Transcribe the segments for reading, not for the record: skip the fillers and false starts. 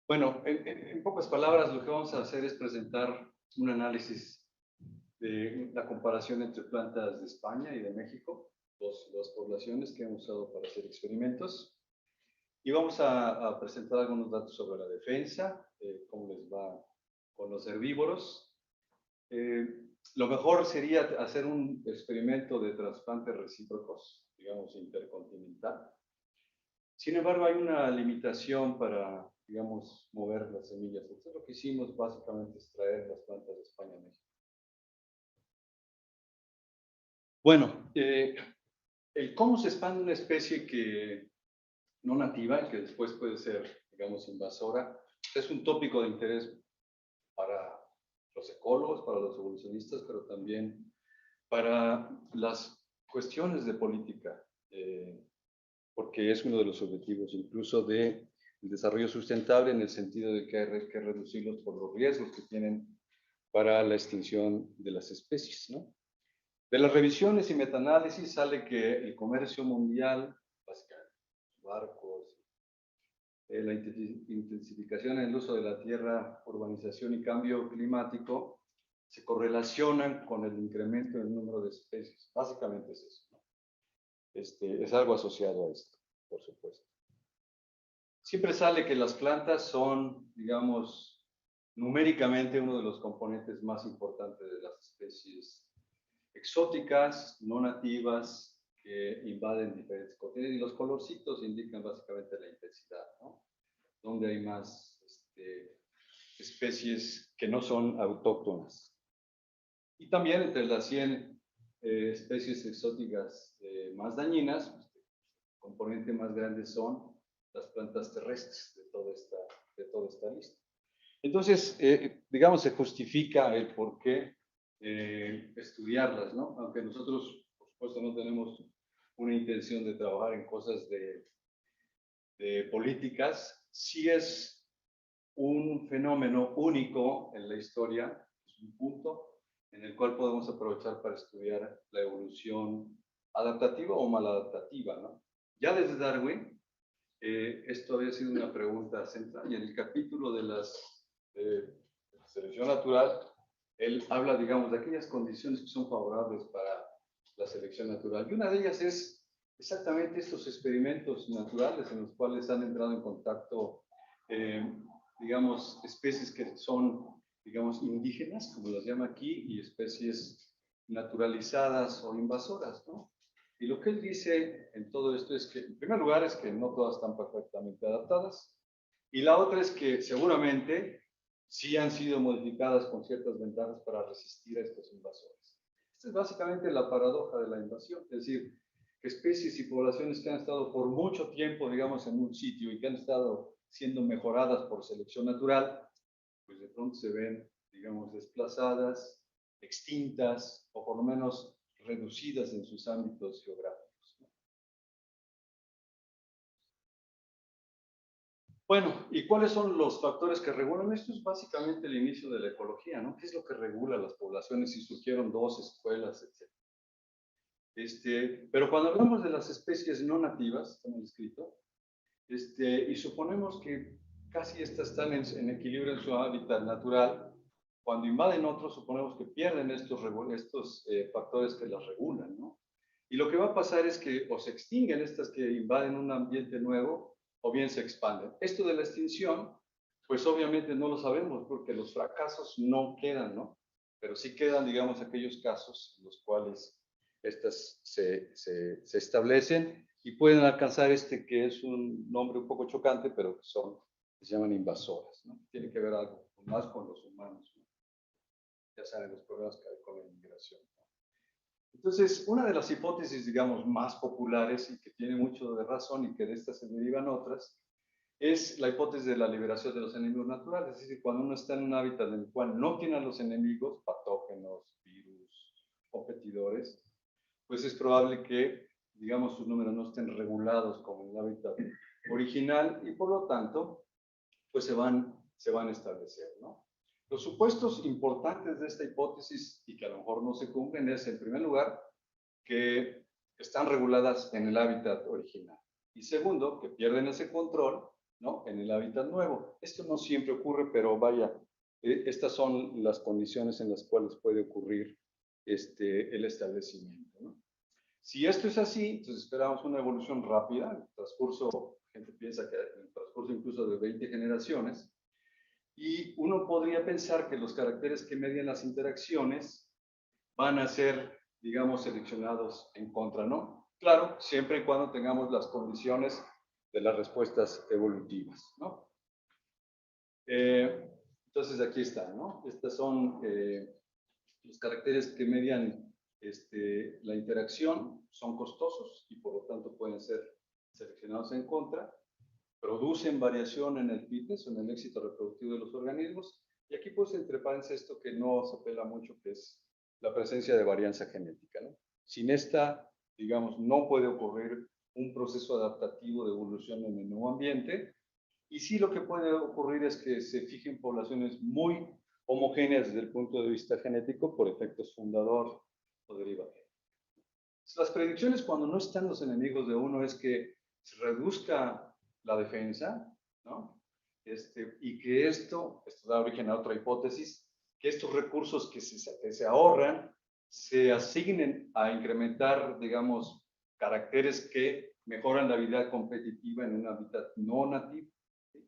Bueno, en pocas palabras, lo que vamos a hacer es presentar un análisis de la comparación entre plantas de España y de México, dos poblaciones que hemos usado para hacer experimentos. Y vamos a presentar algunos datos sobre la defensa, cómo les va con los herbívoros. Lo mejor sería hacer un experimento de trasplantes recíprocos, digamos intercontinental. Sin embargo, hay una limitación para, digamos, mover las semillas. Entonces, lo que hicimos básicamente es traer las plantas de España a México. Bueno, el cómo se expande una especie que no nativa y que después puede ser, digamos, invasora, es un tópico de interés para los ecólogos, para los evolucionistas, pero también para las cuestiones de política, porque es uno de los objetivos incluso del desarrollo sustentable en el sentido de que hay que reducirlos por los riesgos que tienen para la extinción de las especies, ¿no? De las revisiones y metaanálisis sale que el comercio mundial, básicamente, barcos, la intensificación en el uso de la tierra, urbanización y cambio climático se correlacionan con el incremento del número de especies. Básicamente es eso, ¿no? Es algo asociado a esto, por supuesto. Siempre sale que las plantas son, digamos, numéricamente uno de los componentes más importantes de las especies exóticas, no nativas, que invaden diferentes continentes. Y los colorcitos indican básicamente la intensidad, ¿no? Donde hay más especies que no son autóctonas. Y también entre las 100 especies exóticas más dañinas, el componente más grande son las plantas terrestres de toda esta lista. Entonces, digamos, se justifica el por qué estudiarlas, ¿no? Aunque nosotros, por supuesto, no tenemos una intención de trabajar en cosas de políticas, sí es un fenómeno único en la historia, es un punto en el cual podemos aprovechar para estudiar la evolución adaptativa o maladaptativa, ¿no? Ya desde Darwin, esto había sido una pregunta central, y en el capítulo de la selección natural, él habla, digamos, de aquellas condiciones que son favorables para la selección natural. Y una de ellas es exactamente estos experimentos naturales en los cuales han entrado en contacto, digamos, especies que son, digamos, indígenas, como las llama aquí, y especies naturalizadas o invasoras, ¿no? Y lo que él dice en todo esto es que, en primer lugar, es que no todas están perfectamente adaptadas, y la otra es que seguramente sí han sido modificadas con ciertas ventajas para resistir a estos invasores. Esta es básicamente la paradoja de la invasión, es decir, que especies y poblaciones que han estado por mucho tiempo, digamos, en un sitio y que han estado siendo mejoradas por selección natural, pues de pronto se ven, digamos, desplazadas, extintas, o por lo menos reducidas en sus ámbitos geográficos, ¿no? Bueno, ¿y cuáles son los factores que regulan? Esto es básicamente el inicio de la ecología, ¿no? ¿Qué es lo que regula las poblaciones si surgieron dos escuelas, etc.? Pero cuando hablamos de las especies no nativas, está muy escrito, y suponemos que casi estas están en equilibrio en su hábitat natural, cuando invaden otros, suponemos que pierden estos factores que las regulan, ¿no? Y lo que va a pasar es que o se extinguen estas que invaden un ambiente nuevo, o bien se expanden. Esto de la extinción, pues obviamente no lo sabemos, porque los fracasos no quedan, ¿no? Pero sí quedan, digamos, aquellos casos en los cuales estas se establecen y pueden alcanzar que es un nombre un poco chocante, pero que se llaman invasoras, ¿no? Tiene que ver algo más con los humanos, ¿no? Ya saben los problemas que hay con la inmigración, ¿no? Entonces, una de las hipótesis, digamos, más populares y que tiene mucho de razón y que de estas se derivan otras, es la hipótesis de la liberación de los enemigos naturales. Es decir, cuando uno está en un hábitat en el cual no tiene a los enemigos, patógenos, virus, competidores, pues es probable que, digamos, sus números no estén regulados como en el hábitat original y por lo tanto, pues se van a establecer, ¿no? Los supuestos importantes de esta hipótesis y que a lo mejor no se cumplen es, en primer lugar, que están reguladas en el hábitat original. Y segundo, que pierden ese control ¿no? En el hábitat nuevo. Esto no siempre ocurre, pero vaya, estas son las condiciones en las cuales puede ocurrir el establecimiento, ¿no? Si esto es así, entonces esperamos una evolución rápida, el transcurso, la gente piensa que en el transcurso incluso de 20 generaciones, y uno podría pensar que los caracteres que median las interacciones van a ser, digamos, seleccionados en contra, ¿no? Claro, siempre y cuando tengamos las condiciones de las respuestas evolutivas, ¿no? Entonces aquí está, ¿no? Estos son los caracteres que median la interacción, son costosos y por lo tanto pueden ser seleccionados en contra, producen variación en el fitness o en el éxito reproductivo de los organismos, y aquí pues entre paréntesis esto que no se apela mucho, que es la presencia de varianza genética, ¿no? Sin esta, digamos, no puede ocurrir un proceso adaptativo de evolución en el nuevo ambiente, y sí lo que puede ocurrir es que se fijen poblaciones muy homogéneas desde el punto de vista genético por efectos fundador o derivativos. Las predicciones cuando no están los enemigos de uno es que se reduzca la defensa, ¿no? Y que esto da origen a otra hipótesis, que estos recursos que se ahorran se asignen a incrementar, digamos, caracteres que mejoran la habilidad competitiva en un hábitat no nativo. ¿Sí?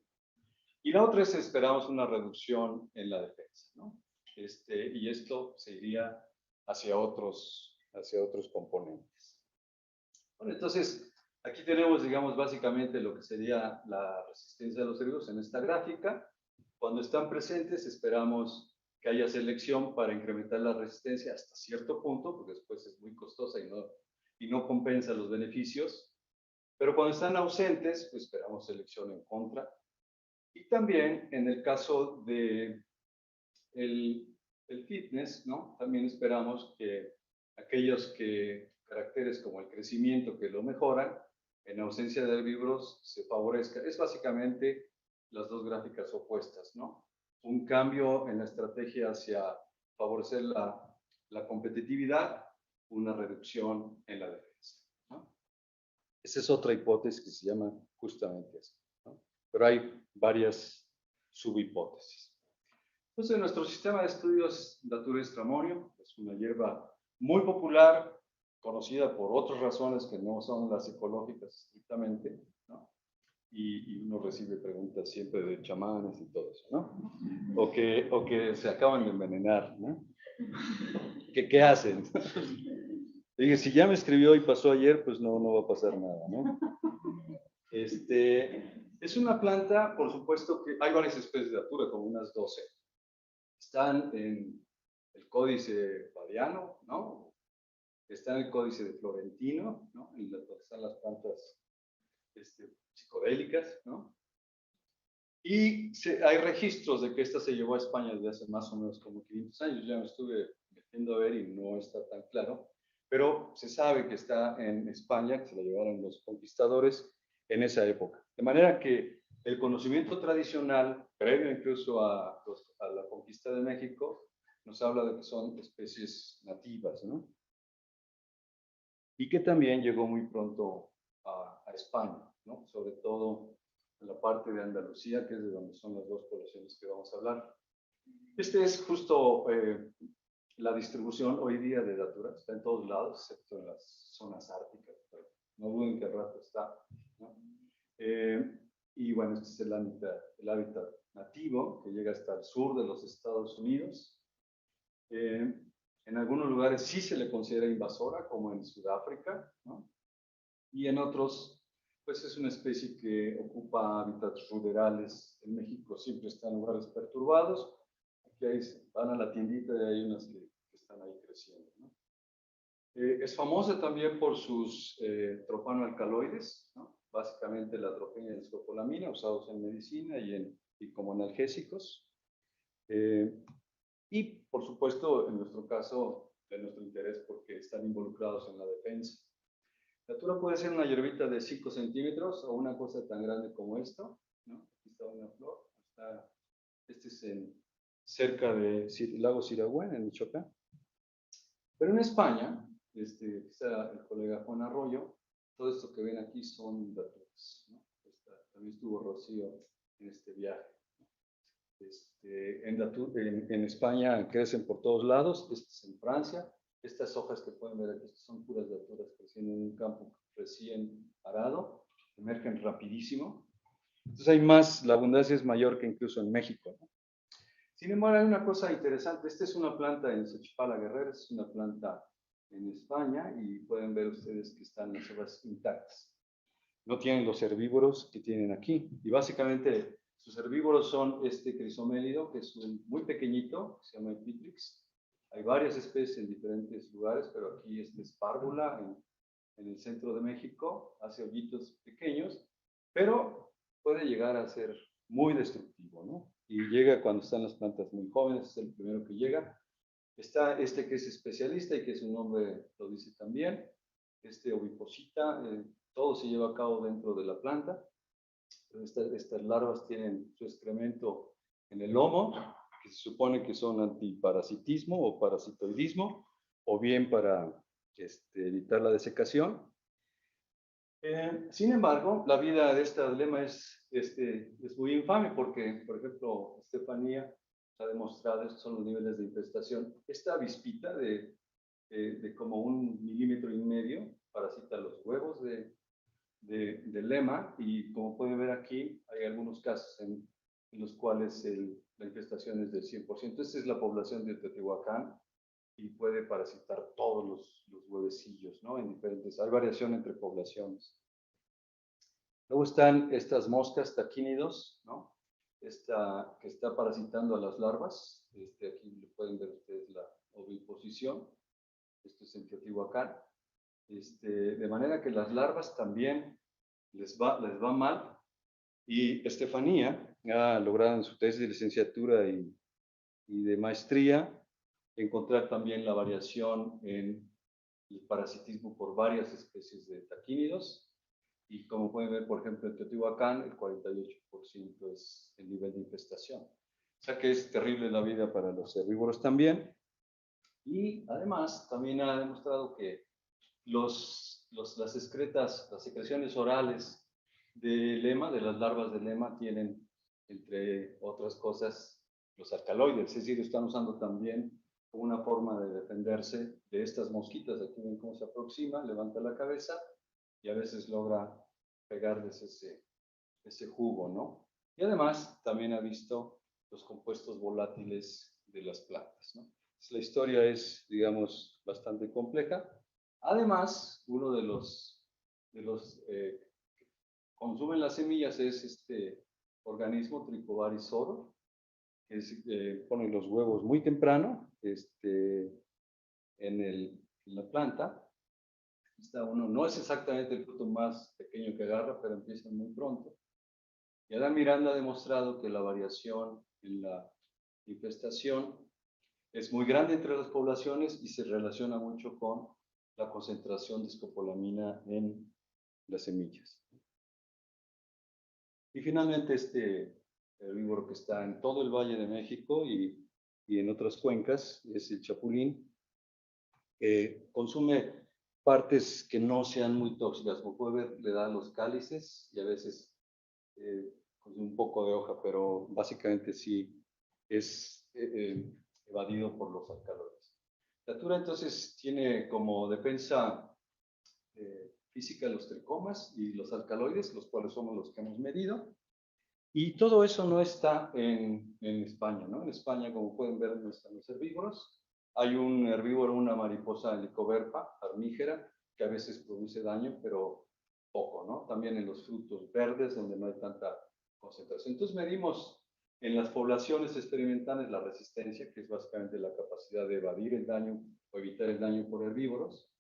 Y la otra es esperamos una reducción en la defensa, ¿no? Y esto se iría hacia otros componentes. Bueno, entonces, aquí tenemos, digamos, básicamente lo que sería la resistencia de los herbívoros en esta gráfica. Cuando están presentes, esperamos que haya selección para incrementar la resistencia hasta cierto punto, porque después es muy costosa y no compensa los beneficios. Pero cuando están ausentes, pues esperamos selección en contra. Y también en el caso de el fitness, ¿no? También esperamos que aquellos caracteres como el crecimiento que lo mejoran, en ausencia de herbívoros se favorezca. Es básicamente las dos gráficas opuestas, ¿no? Un cambio en la estrategia hacia favorecer la competitividad, una reducción en la defensa, ¿no? Esa es otra hipótesis que se llama justamente eso, ¿no? Pero hay varias subhipótesis. Entonces, nuestro sistema de estudios Datura extramonio es una hierba muy popular, conocida por otras razones que no son las ecológicas estrictamente, ¿no? Y uno recibe preguntas siempre de chamanes y todo eso, ¿no? O que se acaban de envenenar, ¿no? ¿Qué hacen? Dije, si ya me escribió y pasó ayer, pues no va a pasar nada, ¿no? Es una planta, por supuesto que hay varias especies de Datura, como unas 12. Están en el Códice Badiano, ¿no? Está en el Códice de Florentino, ¿no? En donde están las plantas psicodélicas, ¿no? Y hay registros de que esta se llevó a España desde hace más o menos como 500 años. Ya me estuve metiendo a ver y no está tan claro, pero se sabe que está en España, que se la llevaron los conquistadores en esa época. De manera que el conocimiento tradicional, previo incluso a la conquista de México, nos habla de que son especies nativas, ¿no? Y que también llegó muy pronto a España, ¿no? Sobre todo en la parte de Andalucía, que es de donde son las dos poblaciones que vamos a hablar. Es justo la distribución hoy día de Datura, está en todos lados, excepto en las zonas árticas, pero no duden que al rato está, ¿no? Y bueno, este es el hábitat nativo, que llega hasta el sur de los Estados Unidos. En algunos lugares sí se le considera invasora, como en Sudáfrica, ¿no? Y en otros, pues es una especie que ocupa hábitats ruderales. En México siempre está en lugares perturbados. Aquí van a la tiendita y hay unas que están ahí creciendo, ¿no? Es famosa también por sus tropanoalcaloides, ¿no? Básicamente la atropina y la escopolamina, usados en medicina y como analgésicos. Y, por supuesto, en nuestro caso, de nuestro interés, porque están involucrados en la defensa. La Datura puede ser una hierbita de 5 centímetros o una cosa tan grande como esto, ¿no? Aquí está una flor. Este es cerca del lago Siragüen, en Michoacán. Pero en España, quizá el colega Juan Arroyo, todo esto que ven aquí son daturas, ¿no? también estuvo Rocío en este viaje. En España crecen por todos lados, este es en Francia. Estas hojas que pueden ver aquí son puras daturas creciendo en un campo recién arado, emergen rapidísimo. Entonces hay más, la abundancia es mayor que incluso en México, ¿no? Sin embargo, hay una cosa interesante. Esta es una planta en Xochipala Guerrero, es una planta en España y pueden ver ustedes que están las hojas intactas. No tienen los herbívoros que tienen aquí. Y básicamente sus herbívoros son este crisomélido, que es muy pequeñito, que se llama Epitrix. Hay varias especies en diferentes lugares, pero aquí este es párvula en el centro de México, hace hoyitos pequeños, pero puede llegar a ser muy destructivo, ¿no? Y llega cuando están las plantas muy jóvenes, es el primero que llega. Está este que es especialista y que su nombre lo dice también, este oviposita, todo se lleva a cabo dentro de la planta. Estas larvas tienen su excremento en el lomo, que se supone que son antiparasitismo o parasitoidismo, o bien para evitar la desecación. Sin embargo, la vida de esta lema es muy infame porque, por ejemplo, Estefanía ha demostrado, estos son los niveles de infestación. Esta avispita de como 1,5 milímetros parasita los huevos de lema y como pueden ver aquí, hay algunos casos en los cuales la infestación es del 100%. Esta es la población de Teotihuacán y puede parasitar todos los huevecillos, ¿no? Hay variación entre poblaciones. Luego están estas moscas taquínidos, ¿no? Esta que está parasitando a las larvas. Aquí pueden ver ustedes la oviposición. Esto es en Teotihuacán. De manera que las larvas también les va mal. Y Estefanía ha logrado en su tesis de licenciatura y de maestría encontrar también la variación en el parasitismo por varias especies de taquínidos. Y como pueden ver, por ejemplo, en Teotihuacán, el 48% es el nivel de infestación. O sea que es terrible la vida para los herbívoros también. Y además, también ha demostrado que las secreciones orales de lema, de las larvas de lema, tienen, entre otras cosas, los alcaloides. Es decir, están usando también como una forma de defenderse de estas mosquitas. Aquí ven cómo se aproxima, levanta la cabeza y a veces logra pegarles ese jugo, ¿no? Y además también ha visto los compuestos volátiles de las plantas, ¿no? La historia es, digamos, bastante compleja. Además, uno de los que consumen las semillas es este organismo Trichobaris oro, que pone los huevos muy temprano en la planta. No es exactamente el fruto más pequeño que agarra, pero empieza muy pronto. Y Adán Miranda ha demostrado que la variación en la infestación es muy grande entre las poblaciones y se relaciona mucho con la concentración de escopolamina en las semillas. Y finalmente este herbívoro que está en todo el Valle de México y en otras cuencas es el chapulín, que consume partes que no sean muy tóxicas. Como puede ver, le da los cálices y a veces un poco de hoja, pero básicamente sí es evadido por los alcaloides. La Natura entonces tiene como defensa física los tricomas y los alcaloides, los cuales somos los que hemos medido. Y todo eso no está en España, ¿no? En España, como pueden ver, no están los herbívoros. Hay un herbívoro, una mariposa helicoverpa, armígera, que a veces produce daño, pero poco, ¿no? También en los frutos verdes, donde no hay tanta concentración. Entonces medimos en las poblaciones experimentales la resistencia, que es básicamente la capacidad de evadir el daño o evitar el daño por herbívoros,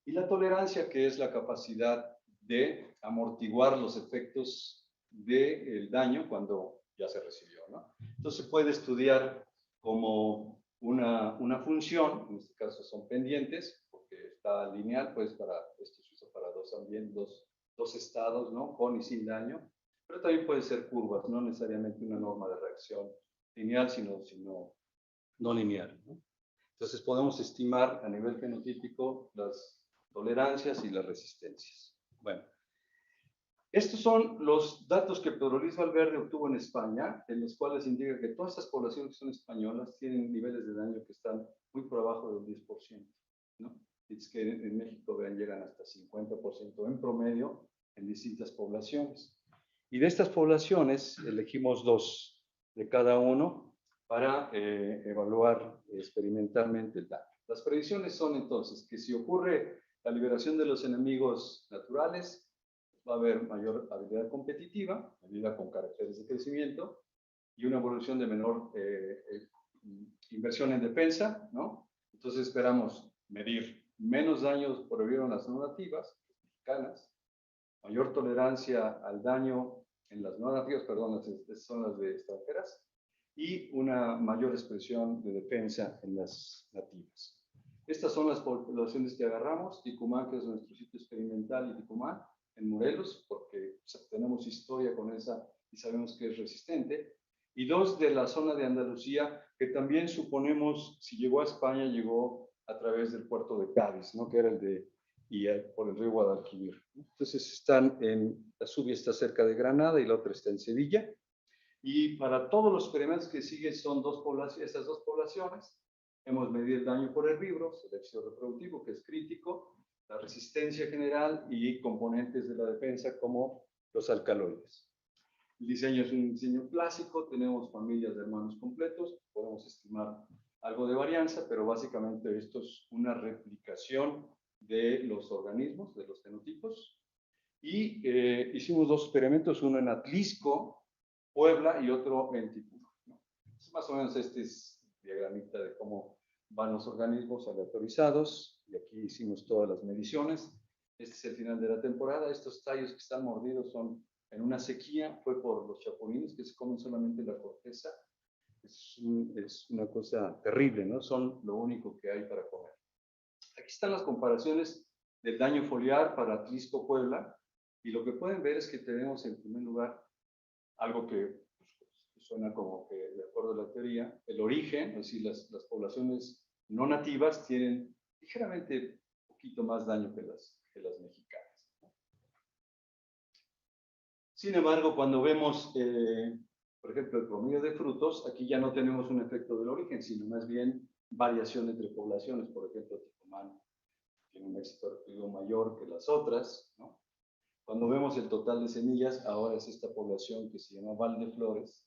y la tolerancia, que es la capacidad de amortiguar los efectos del daño cuando ya se recibió, ¿no? Entonces se puede estudiar como una función, en este caso son pendientes, porque está lineal, pues esto se usa para dos estados, ¿no? Con y sin daño, pero también pueden ser curvas, no necesariamente una norma de reacción lineal, sino no lineal, ¿no? Entonces podemos estimar a nivel fenotípico las tolerancias y las resistencias. Bueno, Estos son los datos que Pedro Luis Valverde obtuvo en España, en los cuales indica que todas estas poblaciones que son españolas tienen niveles de daño que están muy por abajo del 10%, ¿no? Es que en México llegan hasta 50% en promedio en distintas poblaciones. Y de estas poblaciones elegimos 2 de cada uno para evaluar experimentalmente el daño. Las predicciones son entonces que si ocurre la liberación de los enemigos naturales, va a haber mayor habilidad competitiva, medida con caracteres de crecimiento, y una evolución de menor inversión en defensa, ¿no? Entonces esperamos medir menos daños por vivir en las no nativas, mexicanas, mayor tolerancia al daño en las no nativas, perdón, son las de extranjeras, y una mayor expresión de defensa en las nativas. Estas son las poblaciones que agarramos, Ticumán, que es nuestro sitio experimental, y Ticumán, en Morelos, porque tenemos historia con esa y sabemos que es resistente, y 2 de la zona de Andalucía, que también suponemos, si llegó a España, llegó a través del puerto de Cádiz, ¿no? Que era el de, y por el río Guadalquivir. Entonces están en, la subia está cerca de Granada y la otra está en Sevilla, y para todos los experimentos que siguen son esas 2 poblaciones. Hemos medido el daño por herbívoros, el éxito reproductivo, que es crítico, la resistencia general y componentes de la defensa como los alcaloides. El diseño es un diseño clásico, tenemos familias de hermanos completos, podemos estimar algo de varianza, pero básicamente esto es una replicación de los organismos, de los fenotipos. Y hicimos 2 experimentos, uno en Atlisco, Puebla, y otro en Ticumán, ¿no? Más o menos este es diagramita de cómo van los organismos aleatorizados, y aquí hicimos todas las mediciones. Este es el final de la temporada. Estos tallos que están mordidos son en una sequía, fue por los chapulines que se comen solamente la corteza. Es una cosa terrible, ¿no? Son lo único que hay para comer. Aquí están las comparaciones del daño foliar para Atlisco, Puebla, y lo que pueden ver es que tenemos en primer lugar algo que suena como que, de acuerdo a la teoría, el origen, es decir, las poblaciones no nativas tienen ligeramente un poquito más daño que las mexicanas. Sin embargo, cuando vemos, por ejemplo, el promedio de frutos, aquí ya no tenemos un efecto del origen, sino más bien variación entre poblaciones. Por ejemplo, Ticumán tiene un éxito reproductivo mayor que las otras, ¿no? Cuando vemos el total de semillas, ahora es esta población que se llama Valdeflores,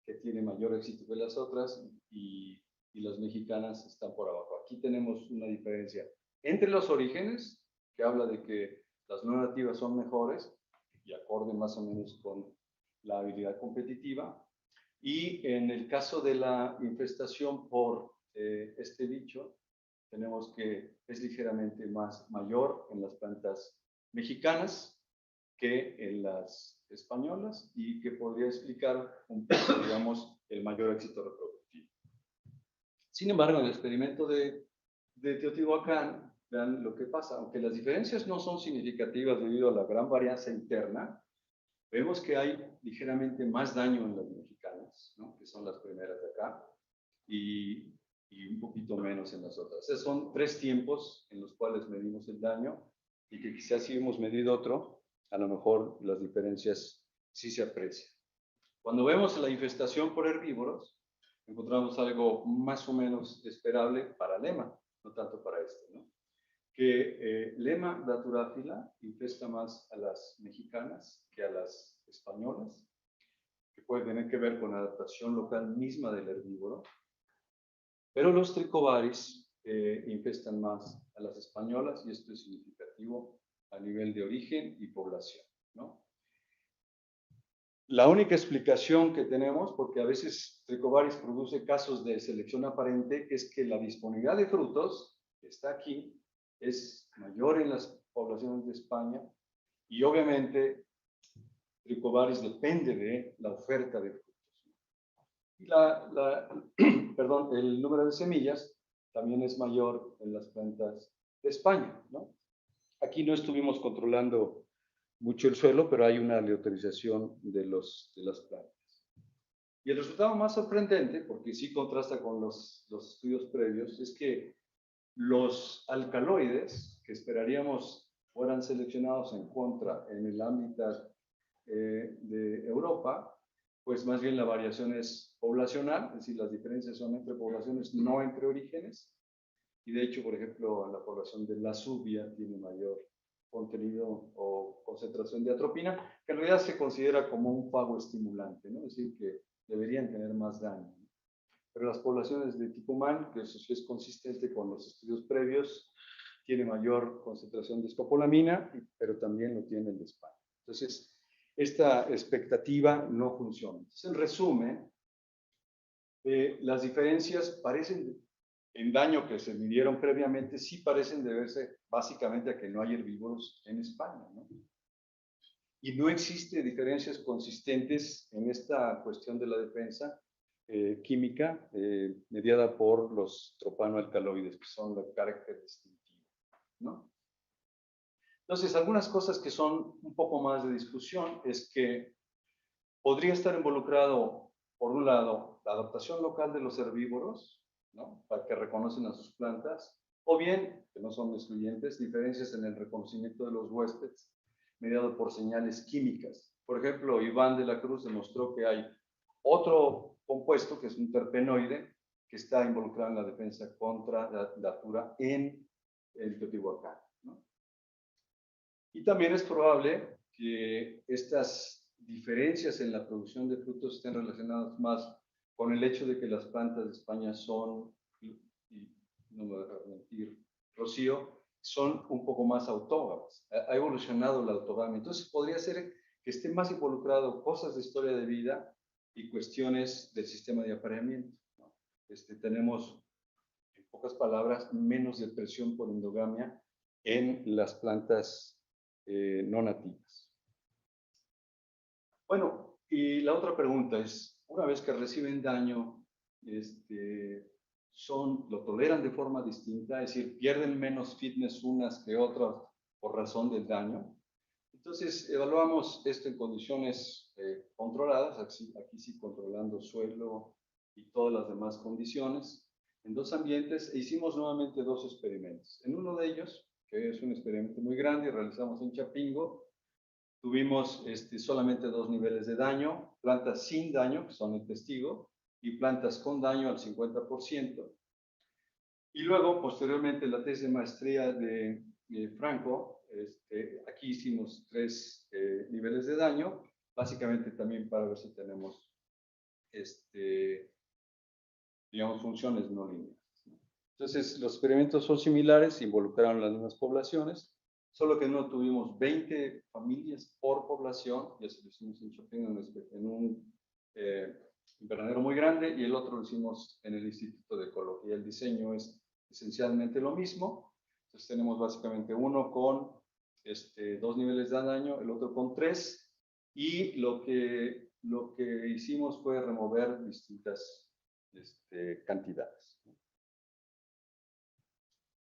que tiene mayor éxito que las otras, y las mexicanas están por abajo. Aquí tenemos una diferencia entre los orígenes, que habla de que las no nativas son mejores, y acorde más o menos con la habilidad competitiva, y en el caso de la infestación por este bicho, tenemos que es ligeramente mayor en las plantas mexicanas que en las españolas, y que podría explicar un poco, digamos, el mayor éxito reproductivo. Sin embargo, en el experimento de Teotihuacán, vean lo que pasa. Aunque las diferencias no son significativas debido a la gran varianza interna, vemos que hay ligeramente más daño en las mexicanas, ¿no? Que son las primeras de acá, y un poquito menos en las otras. Esos son 3 tiempos en los cuales medimos el daño, y que quizás si hemos medido otro, a lo mejor las diferencias sí se aprecian. Cuando vemos la infestación por herbívoros, encontramos algo más o menos esperable para Lema, no tanto para este, ¿no? Que Lema daturáfila infesta más a las mexicanas que a las españolas, que puede tener que ver con la adaptación local misma del herbívoro, pero los tricobaris infestan más a las españolas, y esto es significativo a nivel de origen y población, ¿no? La única explicación que tenemos, porque a veces Tricobaris produce casos de selección aparente, es que la disponibilidad de frutos, que está aquí, es mayor en las poblaciones de España, y obviamente Tricobaris depende de la oferta de frutos. Y perdón, el número de semillas también es mayor en las plantas de España, ¿no? Aquí no estuvimos controlando mucho el suelo, pero hay una aleatorización de las plantas. Y el resultado más sorprendente, porque sí contrasta con los estudios previos, es que los alcaloides que esperaríamos fueran seleccionados en contra en el de Europa, pues más bien la variación es poblacional, es decir, las diferencias son entre poblaciones, no entre orígenes. Y de hecho, por ejemplo, la población de la Zubia tiene mayor contenido o concentración de atropina, que en realidad se considera como un fago estimulante, ¿no? Es decir, que deberían tener más daño. Pero las poblaciones de tipo MAN, que eso sí es consistente con los estudios previos, tiene mayor concentración de escopolamina, pero también lo tiene el de España. Entonces, esta expectativa no funciona. Entonces, en resumen, las diferencias parecen, en daño que se midieron previamente, sí parecen deberse básicamente a que no hay herbívoros en España, ¿no? Y no existe diferencias consistentes en esta cuestión de la defensa química mediada por los tropanoalcaloides, que son el carácter distintivo, ¿no? Entonces, algunas cosas que son un poco más de discusión es que podría estar involucrado, por un lado, la adaptación local de los herbívoros, ¿no? Para que reconocen a sus plantas, o bien, que no son excluyentes, diferencias en el reconocimiento de los huéspedes, mediado por señales químicas. Por ejemplo, Iván de la Cruz demostró que hay otro compuesto, que es un terpenoide, que está involucrado en la defensa contra la datura en el Teotihuacán, ¿no? Y también es probable que estas diferencias en la producción de frutos estén relacionadas más con el hecho de que las plantas de España son, y no me voy a mentir, Rocío, son un poco más autógamas. Ha evolucionado la autogamia. Entonces podría ser que esté más involucrado cosas de historia de vida y cuestiones del sistema de apareamiento, ¿no? Tenemos, en pocas palabras, menos depresión por endogamia en las plantas no nativas. Bueno, y la otra pregunta es, una vez que reciben daño, lo toleran de forma distinta, es decir, pierden menos fitness unas que otras por razón del daño. Entonces, evaluamos esto en condiciones controladas, aquí sí controlando suelo y todas las demás condiciones, en dos ambientes, e hicimos nuevamente dos experimentos. En uno de ellos, que es un experimento muy grande, realizamos en Chapingo, tuvimos solamente dos niveles de daño, plantas sin daño, que son el testigo, y plantas con daño al 50%. Y luego, posteriormente, la tesis de maestría de Franco, aquí hicimos tres niveles de daño, básicamente también para ver si tenemos, digamos, funciones no lineales. Entonces, los experimentos son similares, involucraron las mismas poblaciones, solo que no tuvimos 20 familias por población, ya se lo hicimos en Chapingo en un invernadero muy grande, y el otro lo hicimos en el Instituto de Ecología. El diseño es esencialmente lo mismo. Entonces tenemos básicamente uno con dos niveles de daño, el otro con tres, y lo que hicimos fue remover distintas cantidades.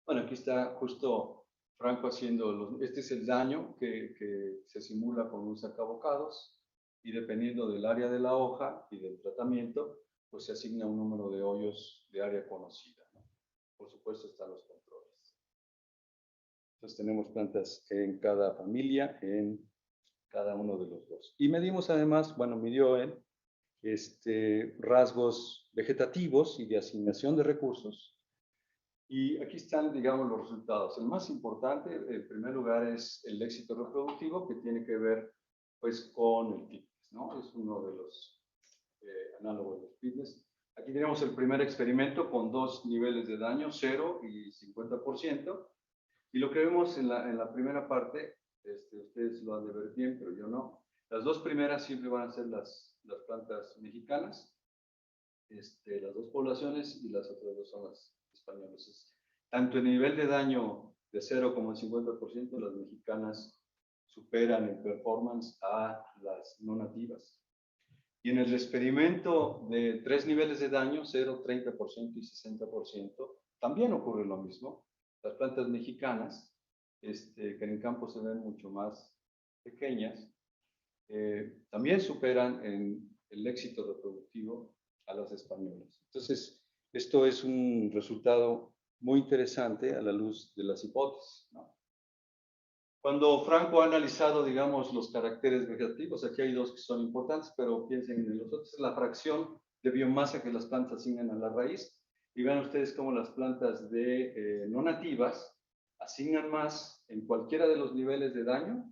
Bueno, aquí está justo Franco haciendo, este es el daño que se simula con un sacabocados, y dependiendo del área de la hoja y del tratamiento, pues se asigna un número de hoyos de área conocida, ¿no? Por supuesto están los controles. Entonces tenemos plantas en cada familia, en cada uno de los dos. Y medimos además, bueno, midió él, rasgos vegetativos y de asignación de recursos. Y aquí están, digamos, los resultados. El más importante, en primer lugar, es el éxito reproductivo, que tiene que ver, pues, con el fitness, ¿no? Es uno de los análogos del fitness. Aquí tenemos el primer experimento con dos niveles de daño, 0 y 50%. Y lo que vemos en la primera parte, ustedes lo han de ver bien, pero yo no. Las dos primeras siempre van a ser las plantas mexicanas, las dos poblaciones, y las otras dos son las españolas. Tanto el nivel de daño de 0 como el 50%, las mexicanas superan en performance a las no nativas. Y en el experimento de tres niveles de daño, 0, 30% y 60%, también ocurre lo mismo. Las plantas mexicanas, que en el campo se ven mucho más pequeñas, también superan en el éxito reproductivo a las españolas. Entonces, esto es un resultado muy interesante a la luz de las hipótesis, ¿no? Cuando Franco ha analizado, digamos, los caracteres vegetativos, aquí hay dos que son importantes, pero piensen en los otros, la fracción de biomasa que las plantas asignan a la raíz. Y vean ustedes cómo las plantas no nativas asignan más en cualquiera de los niveles de daño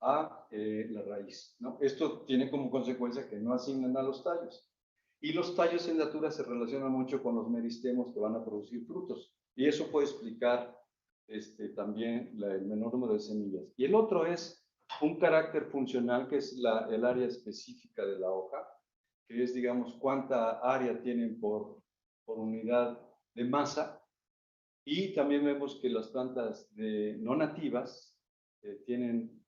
a la raíz, ¿no? Esto tiene como consecuencia que no asignan a los tallos. Y los tallos en natura se relacionan mucho con los meristemos que van a producir frutos. Y eso puede explicar también el menor número de semillas. Y el otro es un carácter funcional, que es el área específica de la hoja, que es, digamos, cuánta área tienen por unidad de masa. Y también vemos que las plantas no nativas tienen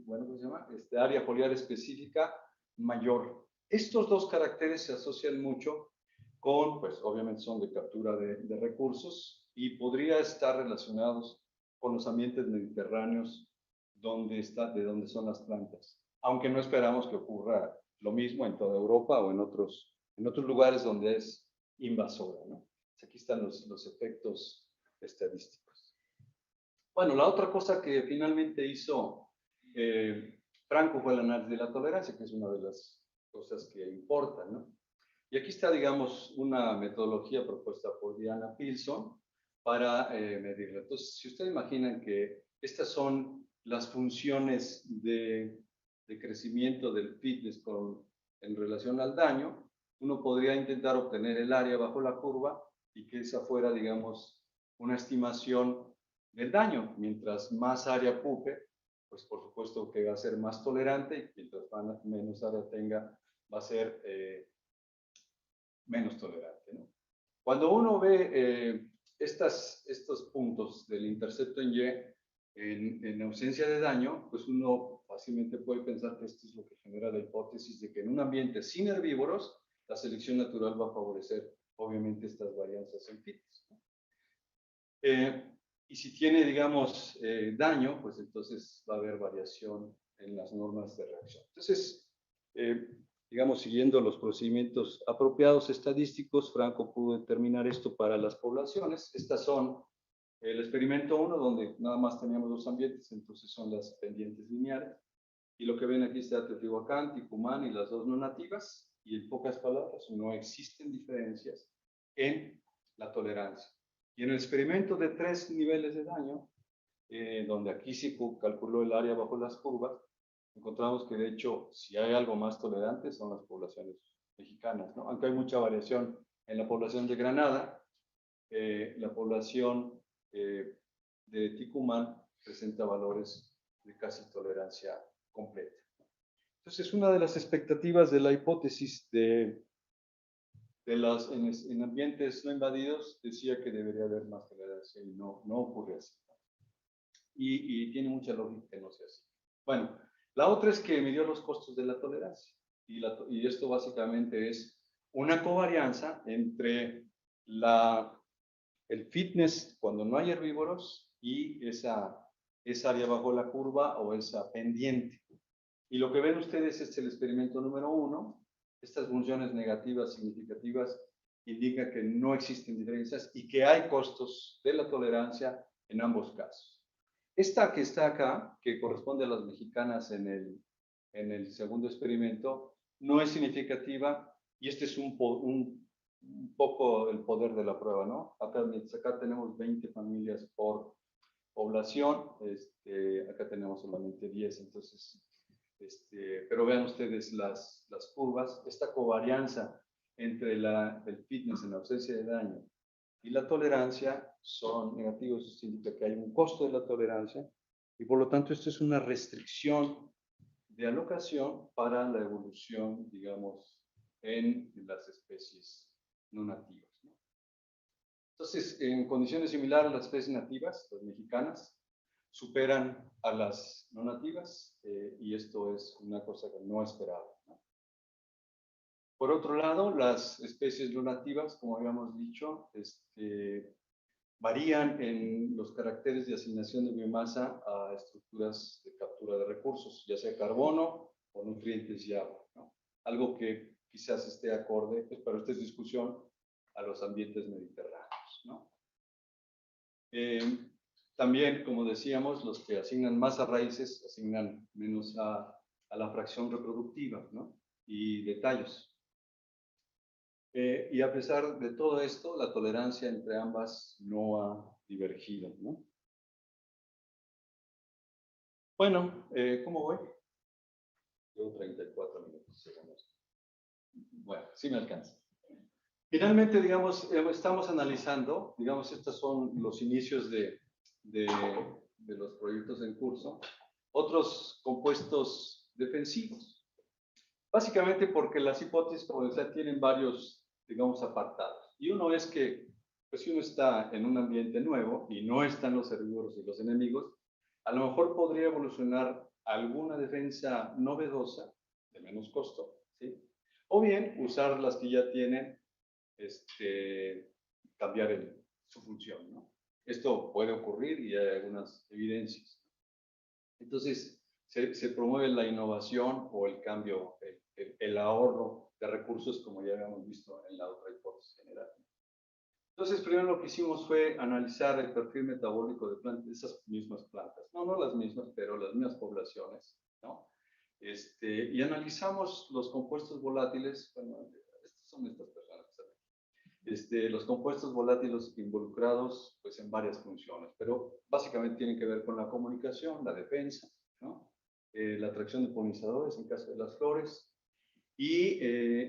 bueno, ¿cómo se llama? Área foliar específica mayor. Estos dos caracteres se asocian mucho con, pues obviamente son de captura de recursos y podría estar relacionados con los ambientes mediterráneos de donde son las plantas. Aunque no esperamos que ocurra lo mismo en toda Europa o en otros lugares donde es invasora, ¿no? Aquí están los efectos estadísticos. Bueno, la otra cosa que finalmente hizo Franco fue el análisis de la tolerancia, que es una de las cosas que importan, ¿no? Y aquí está, digamos, una metodología propuesta por Diana Pilson para medirla. Entonces, si ustedes imaginan que estas son las funciones de crecimiento del fitness en relación al daño, uno podría intentar obtener el área bajo la curva y que esa fuera, digamos, una estimación del daño. Mientras más área ocupe, pues por supuesto que va a ser más tolerante, y mientras menos área tenga, va a ser menos tolerante, ¿no? Cuando uno ve estos puntos del intercepto en Y en ausencia de daño, pues uno fácilmente puede pensar que esto es lo que genera la hipótesis de que en un ambiente sin herbívoros, la selección natural va a favorecer, obviamente, estas varianzas en fitness, ¿no? Y si tiene, digamos, daño, pues entonces va a haber variación en las normas de reacción. Entonces, digamos, siguiendo los procedimientos apropiados estadísticos, Franco pudo determinar esto para las poblaciones. Estas son el experimento 1, donde nada más teníamos dos ambientes, entonces son las pendientes lineales. Y lo que ven aquí está Teotihuacán, Ticumán y las dos no nativas. Y en pocas palabras, no existen diferencias en la tolerancia. Y en el experimento de 3 niveles de daño, donde aquí sí calculó el área bajo las curvas, encontramos que de hecho, si hay algo más tolerante, son las poblaciones mexicanas, ¿no? Aunque hay mucha variación en la población de Granada, la población de Ticumán presenta valores de casi tolerancia completa. Entonces, una de las expectativas de la hipótesis en ambientes no invadidos decía que debería haber más tolerancia y no ocurre así. Y tiene mucha lógica que no sea así. Bueno, la otra es que midió los costos de la tolerancia. Y esto básicamente es una covarianza entre el fitness cuando no hay herbívoros y esa área bajo la curva o esa pendiente. Y lo que ven ustedes es el experimento número 1. Estas funciones negativas significativas indican que no existen diferencias y que hay costos de la tolerancia en ambos casos. Esta que está acá, que corresponde a las mexicanas en el segundo experimento, no es significativa y este es un poco el poder de la prueba, ¿no? Acá tenemos 20 familias por población, acá tenemos solamente 10, entonces, pero vean ustedes las curvas, esta covarianza entre el fitness en ausencia de daño y la tolerancia son negativos, eso significa que hay un costo de la tolerancia y por lo tanto esto es una restricción de alocación para la evolución, digamos, en las especies no nativas, ¿no? Entonces, en condiciones similares, las especies nativas, las mexicanas, superan a las no nativas y esto es una cosa que no esperaba, ¿no? Por otro lado, las especies no nativas, como habíamos dicho, varían en los caracteres de asignación de biomasa a estructuras de captura de recursos, ya sea carbono o nutrientes y agua, ¿no? Algo que quizás esté acorde, pues, para esta discusión, a los ambientes mediterráneos, ¿no? También, como decíamos, los que asignan más a raíces asignan menos a la fracción reproductiva, ¿no? Y de tallos. Y a pesar de todo esto, la tolerancia entre ambas no ha divergido, ¿no? Bueno, ¿cómo voy? Llevo 34 minutos, según esto. Bueno, sí me alcanza. Finalmente, digamos, estamos analizando, digamos, estos son los inicios de los proyectos en curso, otros compuestos defensivos. Básicamente porque las hipótesis, como decía, tienen varios, digamos, apartados. Y uno es que, pues si uno está en un ambiente nuevo y no están los herbívoros y los enemigos, a lo mejor podría evolucionar alguna defensa novedosa, de menos costo, ¿sí? O bien usar las que ya tienen, cambiar su función, ¿no? Esto puede ocurrir y hay algunas evidencias. Entonces, se promueve la innovación o el cambio, el ahorro de recursos, como ya habíamos visto en la otra hipótesis general. Entonces, primero lo que hicimos fue analizar el perfil metabólico de plantas, de esas mismas plantas. No las mismas, pero las mismas poblaciones, ¿no? Y analizamos los compuestos volátiles, bueno, estas son estas personas, los compuestos volátiles involucrados pues, en varias funciones, pero básicamente tienen que ver con la comunicación, la defensa, ¿no? La atracción de polinizadores en caso de las flores, y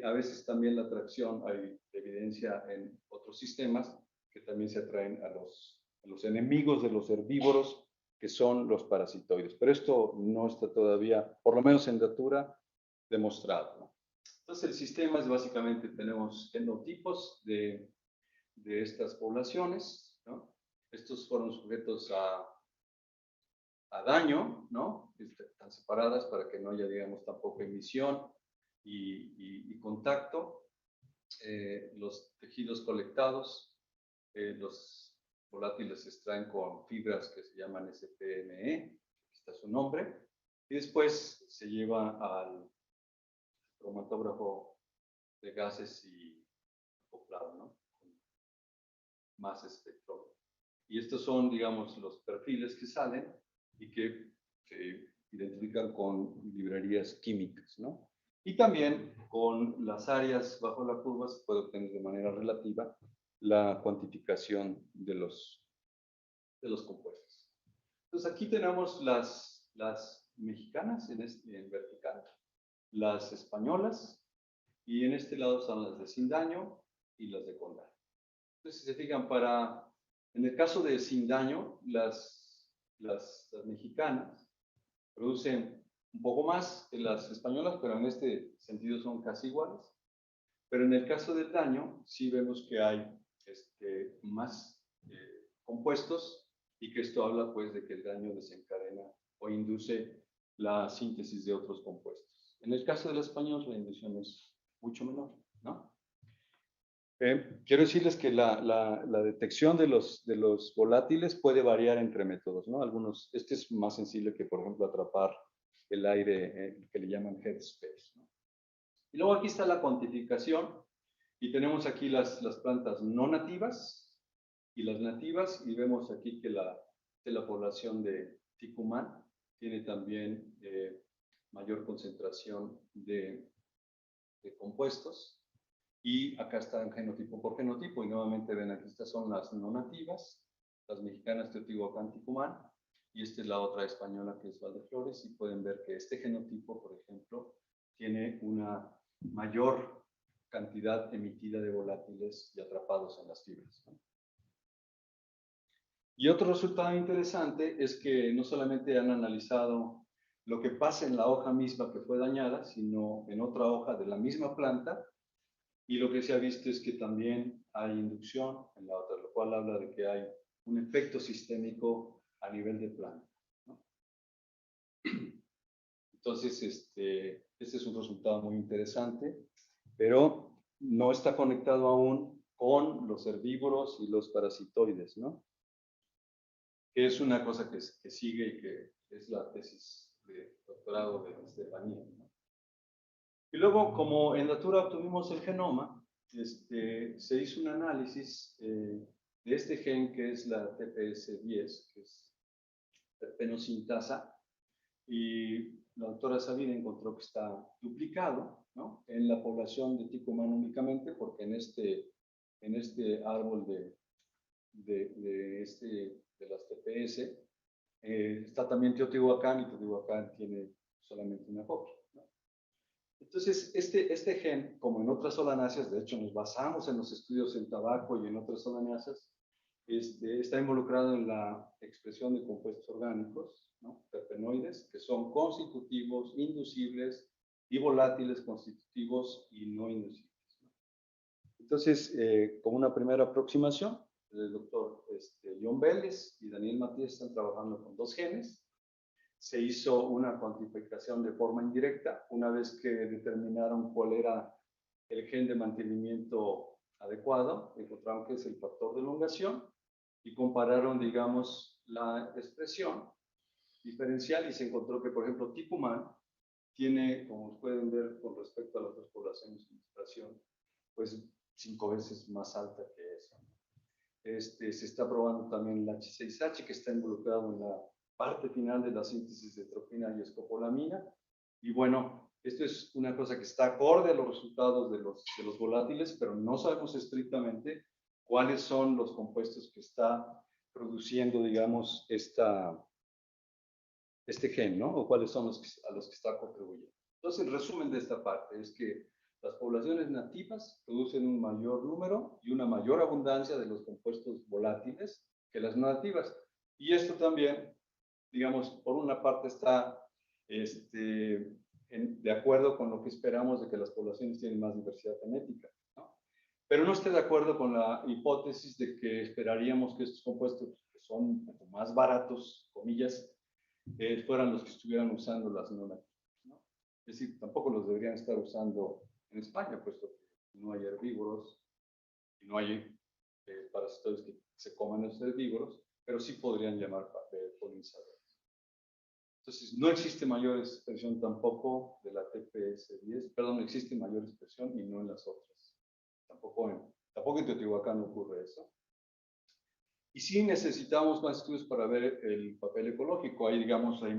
a veces también la atracción, hay evidencia en otros sistemas que también se atraen a los enemigos de los herbívoros, que son los parasitoides. Pero esto no está todavía, por lo menos en datura, demostrado, ¿no? Entonces el sistema es básicamente, tenemos genotipos de estas poblaciones, ¿no? Estos fueron sujetos a daño, ¿no? Están separadas para que no haya, digamos, tampoco emisión y contacto. Los tejidos colectados, los volátiles se extraen con fibras que se llaman SPME, aquí está su nombre, y después se lleva al cromatógrafo de gases y acoplado, ¿no? Más espectro. Y estos son, digamos, los perfiles que salen y que se identifican con librerías químicas, ¿no? Y también con las áreas bajo la curva se puede obtener de manera relativa la cuantificación de los compuestos. Entonces aquí tenemos las mexicanas en vertical, las españolas, y en este lado están las de sin daño y las de con daño. Entonces, si se fijan, en el caso de sin daño, las mexicanas producen un poco más que las españolas, pero en este sentido son casi iguales. Pero en el caso del daño, sí vemos que hay más compuestos y que esto habla pues de que el daño desencadena o induce la síntesis de otros compuestos. En el caso del español, la inducción es mucho menor, ¿no? Quiero decirles que la detección de los volátiles puede variar entre métodos, ¿no? Algunos, este es más sensible que, por ejemplo, atrapar el aire, que le llaman headspace, ¿no? Y luego aquí está la cuantificación, y tenemos aquí las plantas no nativas y las nativas, y vemos aquí que la población de Ticumán tiene también mayor concentración de compuestos. Y acá están genotipo por genotipo, y nuevamente ven, aquí estas son las no nativas, las mexicanas Teotihuacán, Ticumán, y esta es la otra española que es Valdeflores, y pueden ver que este genotipo, por ejemplo, tiene una mayor cantidad emitida de volátiles y atrapados en las fibras, ¿no? Y otro resultado interesante es que no solamente han analizado lo que pasa en la hoja misma que fue dañada, sino en otra hoja de la misma planta. Y lo que se ha visto es que también hay inducción en la otra, lo cual habla de que hay un efecto sistémico a nivel de planta, ¿no? Entonces, este es un resultado muy interesante, pero no está conectado aún con los herbívoros y los parasitoides, ¿no? Que es una cosa que sigue y que es la tesis de doctorado de Estefanía, ¿no? Y luego, como en Natura obtuvimos el genoma, se hizo un análisis de este gen que es la TPS10, que es terpenosintasa, y la doctora Sabine encontró que está duplicado, ¿no?, en la población de Ticumán únicamente, porque en este árbol de las TPS está también Teotihuacán, y Teotihuacán tiene solamente una copia, ¿no? Entonces, este gen, como en otras solanáceas, de hecho nos basamos en los estudios en tabaco y en otras solanáceas, está involucrado en la expresión de compuestos orgánicos, ¿no?, terpenoides, que son constitutivos, inducibles, y volátiles constitutivos y no inducibles, ¿no? Entonces, como una primera aproximación, el doctor John Vélez y Daniel Matías están trabajando con 2 genes. Se hizo una cuantificación de forma indirecta, una vez que determinaron cuál era el gen de mantenimiento adecuado, encontraron que es el factor de elongación, y compararon, digamos, la expresión diferencial, y se encontró que, por ejemplo, Ticumán tiene, como pueden ver con respecto a las otras poblaciones de expresión, pues 5 veces más alta que eso. Se está probando también el H6H, que está involucrado en la parte final de la síntesis de tropina y escopolamina. Y bueno, esto es una cosa que está acorde a los resultados de los volátiles, pero no sabemos estrictamente cuáles son los compuestos que está produciendo, digamos, este gen, ¿no?, o cuáles son a los que está contribuyendo. Entonces, el resumen de esta parte es que las poblaciones nativas producen un mayor número y una mayor abundancia de los compuestos volátiles que las no nativas. Y esto también, digamos, por una parte está de acuerdo con lo que esperamos de que las poblaciones tienen más diversidad genética, ¿no? Pero no estoy de acuerdo con la hipótesis de que esperaríamos que estos compuestos, que son un poco más baratos, comillas, fueran los que estuvieran usando las no nativas, ¿no? Es decir, tampoco los deberían estar usando en España, puesto que no hay herbívoros y no hay parásitos que se coman los herbívoros, pero sí podrían llamar polinizadores. Entonces, no existe mayor expresión tampoco de la TPS10, perdón, existe mayor expresión y no en las otras. Tampoco en Teotihuacán ocurre eso. Y sí necesitamos más estudios para ver el papel ecológico. Ahí, digamos, hay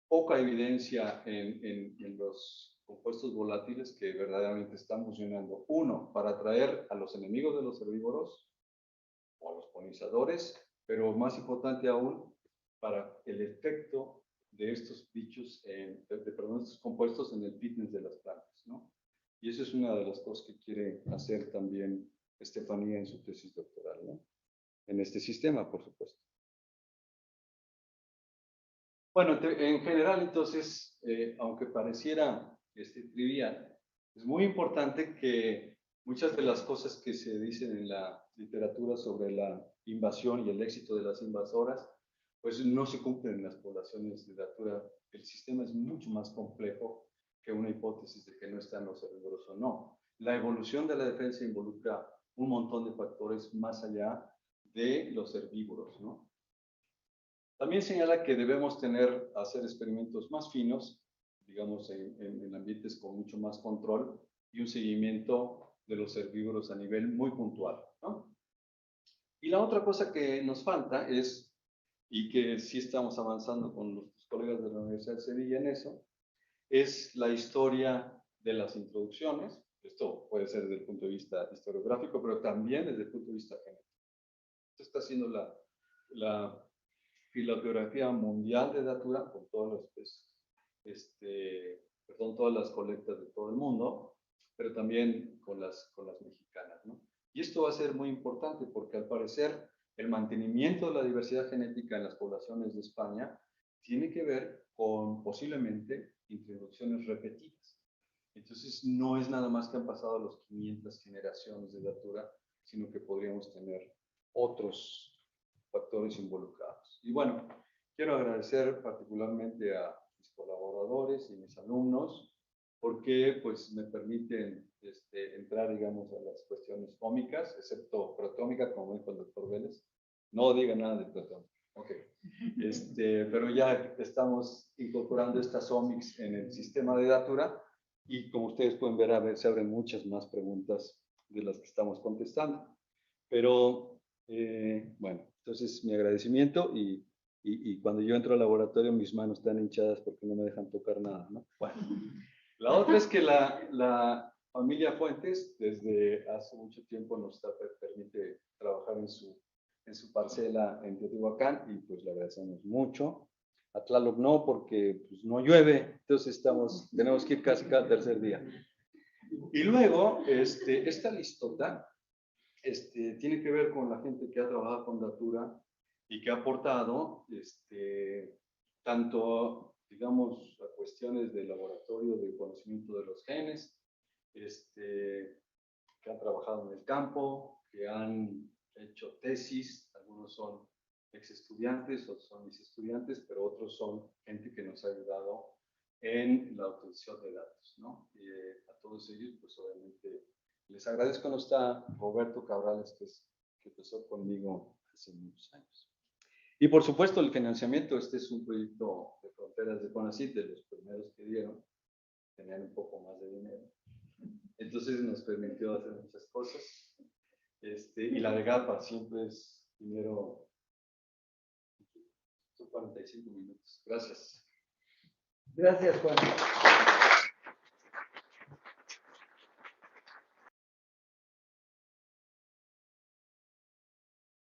poca evidencia en los compuestos volátiles que verdaderamente están funcionando. Uno, para atraer a los enemigos de los herbívoros o a los polinizadores, pero más importante aún, para el efecto de estos bichos, estos compuestos en el fitness de las plantas, ¿no? Y eso es una de las cosas que quiere hacer también Estefanía en su tesis doctoral, ¿no?, en este sistema, por supuesto. Bueno, en general, entonces, aunque pareciera trivial, es muy importante que muchas de las cosas que se dicen en la literatura sobre la invasión y el éxito de las invasoras, pues no se cumplen en las poblaciones de datura. El sistema es mucho más complejo que una hipótesis de que no están los herbívoros o no. La evolución de la defensa involucra un montón de factores más allá de los herbívoros, ¿no? También señala que debemos hacer experimentos más finos, digamos, en ambientes con mucho más control, y un seguimiento de los herbívoros a nivel muy puntual, ¿no? Y la otra cosa que nos falta es, y que sí estamos avanzando con los colegas de la Universidad de Sevilla en eso, es la historia de las introducciones. Esto puede ser desde el punto de vista historiográfico, pero también desde el punto de vista genético. Esto está haciendo la filogeografía mundial de datura con todas todas las colectas de todo el mundo, pero también con las mexicanas, ¿no? Y esto va a ser muy importante porque, al parecer, el mantenimiento de la diversidad genética en las poblaciones de España tiene que ver con posiblemente introducciones repetidas. Entonces, no es nada más que han pasado los 500 generaciones de datura, sino que podríamos tener otros factores involucrados. Y bueno, quiero agradecer particularmente a mis colaboradores y mis alumnos, porque pues me permiten entrar, digamos, a las cuestiones ómicas, excepto protómica, como dijo el doctor Vélez. No diga nada de protómica. Ok. Pero ya estamos incorporando estas omics en el sistema de datura, y como ustedes pueden ver, a ver, se abren muchas más preguntas de las que estamos contestando. Pero, bueno, Entonces, mi agradecimiento y cuando yo entro al laboratorio mis manos están hinchadas porque no me dejan tocar nada, ¿no? Bueno, la otra es que la familia Fuentes desde hace mucho tiempo nos permite trabajar en su parcela en Teotihuacán y pues le agradecemos mucho. A Tlaloc no, porque pues, no llueve, entonces tenemos que ir casi cada tercer día. Y luego, esta listota tiene que ver con la gente que ha trabajado con Datura y que ha aportado tanto, digamos, a cuestiones de laboratorio, de conocimiento de los genes, que han trabajado en el campo, que han hecho tesis, algunos son ex estudiantes, otros son mis estudiantes, pero otros son gente que nos ha ayudado en la obtención de datos, ¿no? Y a todos ellos, pues obviamente les agradezco. No está Roberto Cabrales, que empezó conmigo hace muchos años. Y por supuesto el financiamiento. Este es un proyecto de fronteras de CONACYT, de los primeros que dieron, tenían un poco más de dinero. Entonces nos permitió hacer muchas cosas. Y la de GAPA siempre es dinero. Son 45 minutos. Gracias. Gracias, Juan.